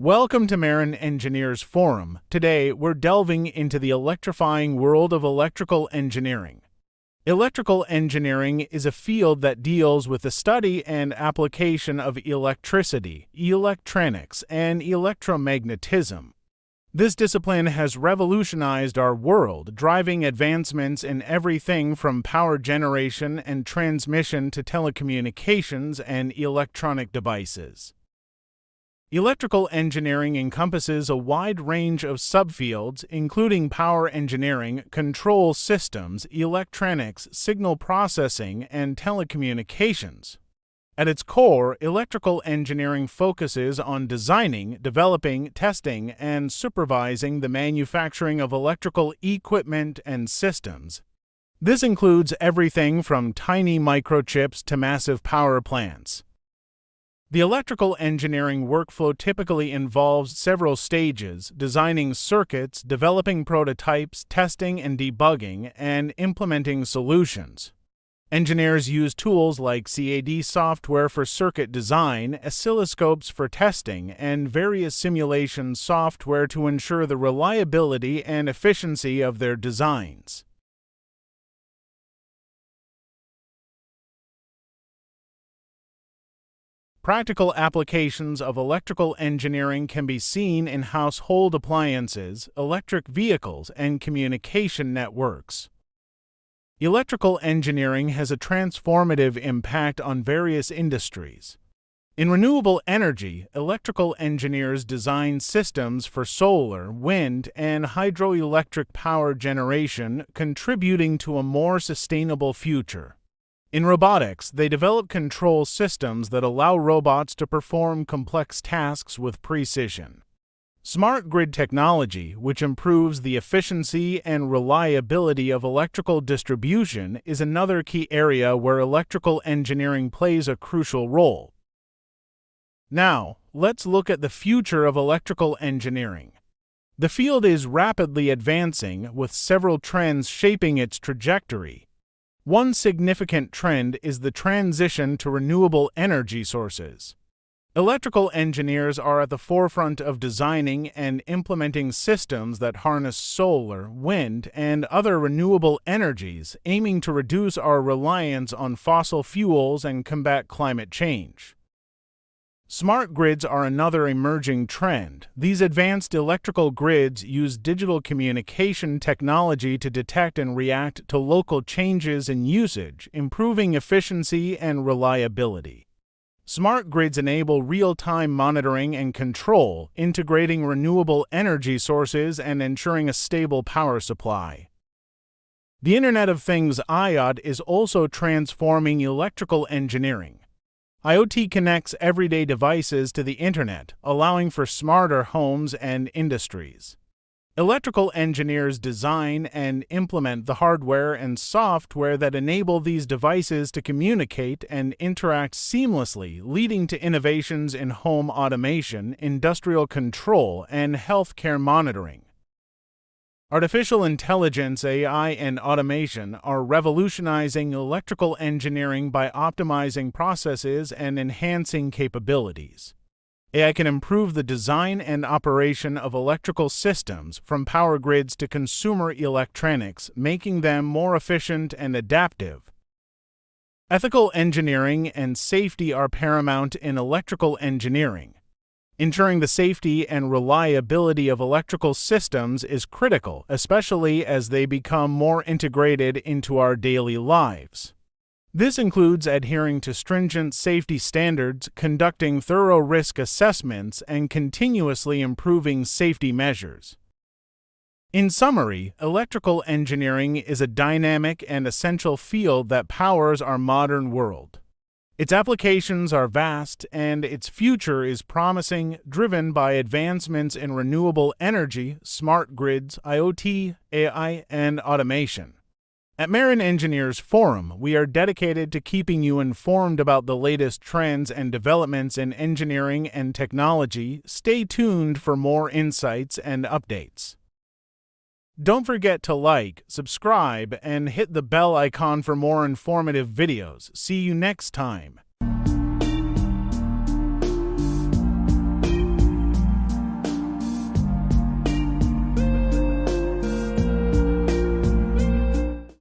Welcome to Mehran Engineers Forum. Today, we're delving into the electrifying world of electrical engineering. Electrical engineering is a field that deals with the study and application of electricity, electronics, and electromagnetism. This discipline has revolutionized our world, driving advancements in everything from power generation and transmission to telecommunications and electronic devices. Electrical engineering encompasses a wide range of subfields, including power engineering, control systems, electronics, signal processing, and telecommunications. At its core, electrical engineering focuses on designing, developing, testing, and supervising the manufacturing of electrical equipment and systems. This includes everything from tiny microchips to massive power plants. The electrical engineering workflow typically involves several stages: designing circuits, developing prototypes, testing and debugging, and implementing solutions. Engineers use tools like CAD software for circuit design, oscilloscopes for testing, and various simulation software to ensure the reliability and efficiency of their designs. Practical applications of electrical engineering can be seen in household appliances, electric vehicles, and communication networks. Electrical engineering has a transformative impact on various industries. In renewable energy, electrical engineers design systems for solar, wind, and hydroelectric power generation, contributing to a more sustainable future. In robotics, they develop control systems that allow robots to perform complex tasks with precision. Smart grid technology, which improves the efficiency and reliability of electrical distribution, is another key area where electrical engineering plays a crucial role. Now, let's look at the future of electrical engineering. The field is rapidly advancing, with several trends shaping its trajectory. One significant trend is the transition to renewable energy sources. Electrical engineers are at the forefront of designing and implementing systems that harness solar, wind, and other renewable energies, aiming to reduce our reliance on fossil fuels and combat climate change. Smart grids are another emerging trend. These advanced electrical grids use digital communication technology to detect and react to local changes in usage, improving efficiency and reliability. Smart grids enable real-time monitoring and control, integrating renewable energy sources and ensuring a stable power supply. The Internet of Things (IoT) is also transforming electrical engineering. IoT connects everyday devices to the Internet, allowing for smarter homes and industries. Electrical engineers design and implement the hardware and software that enable these devices to communicate and interact seamlessly, leading to innovations in home automation, industrial control, and healthcare monitoring. Artificial intelligence, AI, and automation are revolutionizing electrical engineering by optimizing processes and enhancing capabilities. AI can improve the design and operation of electrical systems, from power grids to consumer electronics, making them more efficient and adaptive. Ethical engineering and safety are paramount in electrical engineering. Ensuring the safety and reliability of electrical systems is critical, especially as they become more integrated into our daily lives. This includes adhering to stringent safety standards, conducting thorough risk assessments, and continuously improving safety measures. In summary, electrical engineering is a dynamic and essential field that powers our modern world. Its applications are vast, and its future is promising, driven by advancements in renewable energy, smart grids, IoT, AI, and automation. At Mehran Engineers Forum, we are dedicated to keeping you informed about the latest trends and developments in engineering and technology. Stay tuned for more insights and updates. Don't forget to like, subscribe, and hit the bell icon for more informative videos. See you next time.